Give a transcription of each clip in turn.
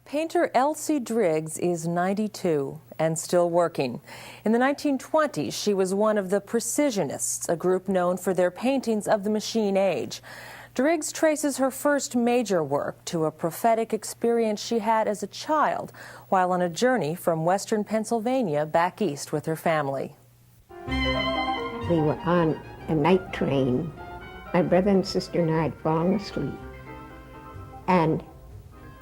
Painter Elsie Driggs is 92 and still working. In the 1920s, she was one of the Precisionists, a group known for their paintings of the machine age. Driggs traces her first major work to a prophetic experience she had as a child while on a journey from western Pennsylvania back east with her family. We were on a night train. My brother and sister and I had fallen asleep. And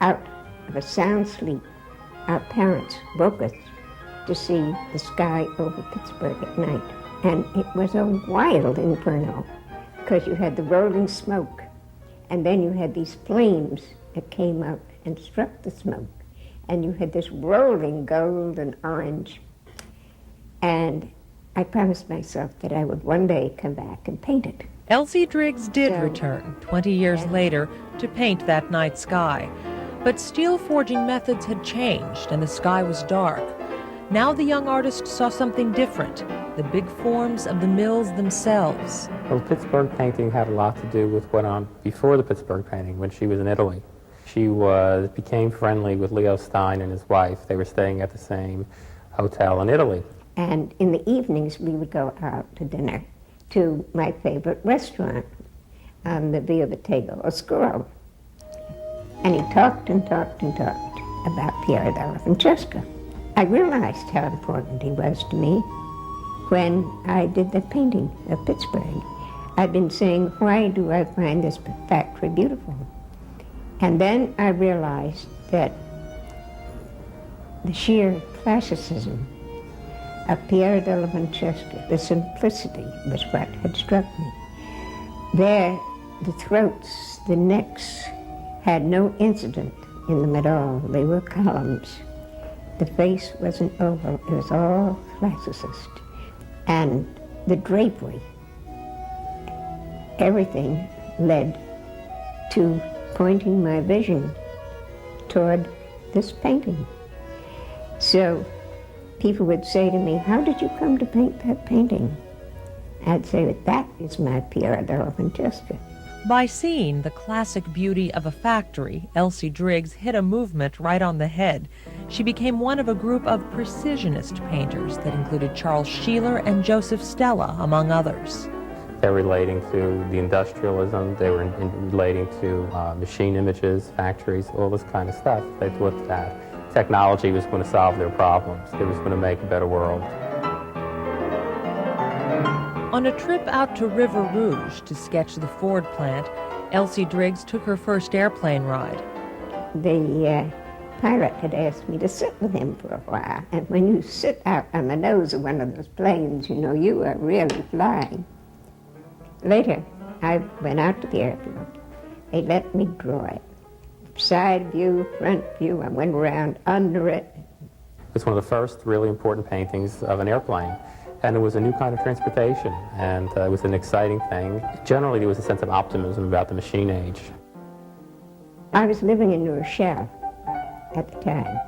out of a sound sleep, our parents woke us to see the sky over Pittsburgh at night. And it was a wild inferno, because you had the rolling smoke, and then you had these flames that came out and struck the smoke, and you had this rolling gold and orange. And I promised myself that I would one day come back and paint it. Elsie Driggs did return 20 years later to paint that night sky. But steel forging methods had changed and the sky was dark. Now the young artist saw something different, the big forms of the mills themselves. Well, Pittsburgh painting had a lot to do with what went on before the Pittsburgh painting, when she was in Italy. She became friendly with Leo Stein and his wife. They were staying at the same hotel in Italy. And in the evenings, we would go out to dinner to my favorite restaurant on the Via Bottega Oscuro. And he talked and talked and talked about Piero della Francesca. I realized how important he was to me when I did the painting of Pittsburgh. I've been saying, why do I find this factory beautiful? And then I realized that the sheer classicism of Piero della Francesca, the simplicity, was what had struck me. There, the throats, the necks, had no incident in them at all. They were columns. The face wasn't oval, it was all classicist. And the drapery, everything led to pointing my vision toward this painting. So people would say to me, how did you come to paint that painting? I'd say, that is my Piero della Francesca. By seeing the classic beauty of a factory, Elsie Driggs hit a movement right on the head. She became one of a group of Precisionist painters that included Charles Sheeler and Joseph Stella, among others. They're relating to the industrialism, they were relating to machine images, factories, all this kind of stuff. They thought that technology was going to solve their problems. It was going to make a better world. On a trip out to River Rouge to sketch the Ford plant, Elsie Driggs took her first airplane ride. The pilot had asked me to sit with him for a while, and when you sit out on the nose of one of those planes, you know you are really flying. Later, I went out to the airfield. They let me draw it. Side view, front view, I went around under it. It's one of the first really important paintings of an airplane. And it was a new kind of transportation, and it was an exciting thing. Generally, there was a sense of optimism about the machine age. I was living in New Rochelle at the time,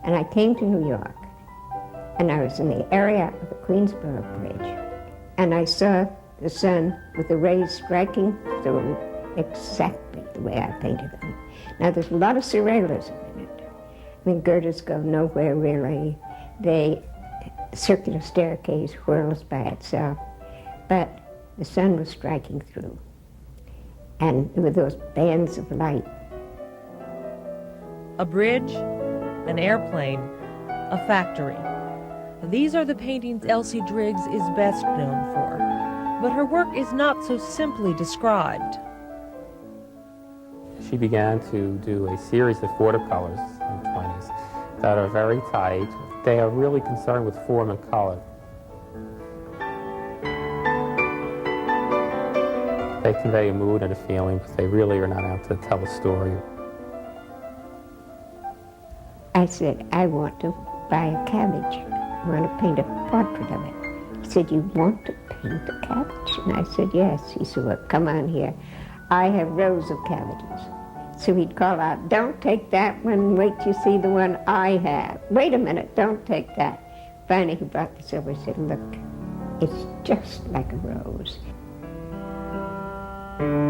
and I came to New York, and I was in the area of the Queensboro Bridge, and I saw the sun with the rays striking through exactly the way I painted them. Now, there's a lot of surrealism in it. I mean, girders go nowhere, really. The circular staircase whirls by itself, but the sun was striking through, and there were those bands of light. A bridge, an airplane, a factory. These are the paintings Elsie Driggs is best known for, but her work is not so simply described. She began to do a series of watercolors in the 20s that are very tight. They are really concerned with form and color. They convey a mood and a feeling, but they really are not out to tell a story. I said, I want to buy a cabbage. I want to paint a portrait of it. He said, you want to paint a cabbage? And I said, yes. He said, well, come on here. I have rows of cabbages. So he'd call out, don't take that one, wait till you see the one I have. Wait a minute, don't take that. Finally, he brought this over and said, look, it's just like a rose.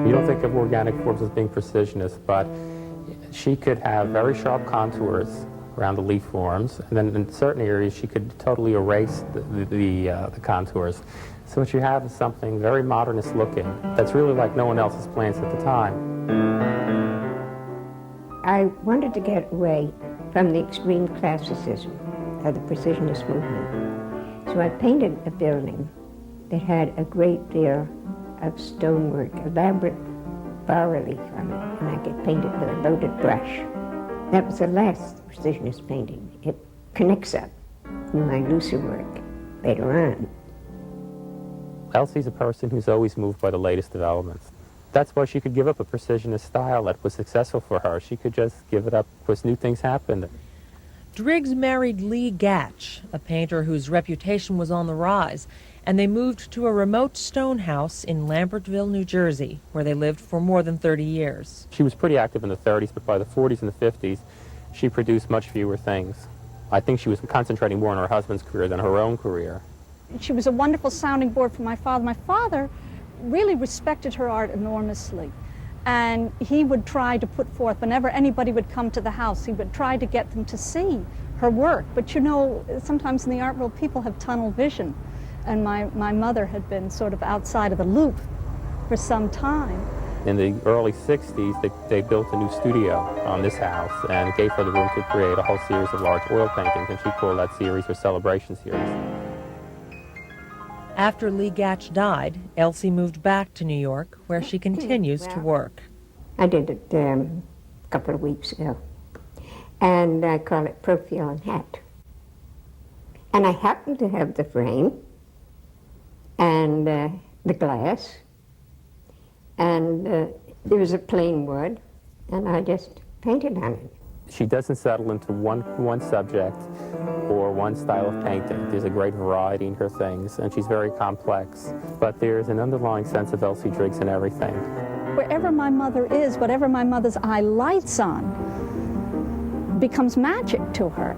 You don't think of organic forms as being precisionist, but she could have very sharp contours around the leaf forms, and then in certain areas she could totally erase the contours. So what you have is something very modernist looking that's really like no one else's plants at the time. I wanted to get away from the extreme classicism of the Precisionist movement. So I painted a building that had a great deal of stonework, elaborate bas-relief on it, and I could paint it with a loaded brush. That was the last Precisionist painting. It connects up in my looser work later on. Elsie's a person who's always moved by the latest developments. That's why she could give up a Precisionist style that was successful for her. She could just give it up because new things happened. Driggs married Lee Gatch, a painter whose reputation was on the rise, and they moved to a remote stone house in Lambertville, New Jersey, where they lived for more than 30 years. She was pretty active in the 30s, but by the 40s and the 50s, she produced much fewer things. I think she was concentrating more on her husband's career than her own career. She was a wonderful sounding board for my father. My father really respected her art enormously. And he would try to put forth, whenever anybody would come to the house, he would try to get them to see her work. But you know, sometimes in the art world, people have tunnel vision. And my mother had been sort of outside of the loop for some time. In the early 60s, they built a new studio on this house and gave her the room to create a whole series of large oil paintings, and she called that series her Celebration series. After Lee Gatch died, Elsie moved back to New York, where she continues to work. I did it a couple of weeks ago, and I call it Profile and Hat. And I happen to have the frame and the glass, and there was a plain wood, and I just painted on it. She doesn't settle into one subject or one style of painting. There's a great variety in her things, and she's very complex. But there's an underlying sense of Elsie Driggs in everything. Wherever my mother is, whatever my mother's eye lights on, becomes magic to her.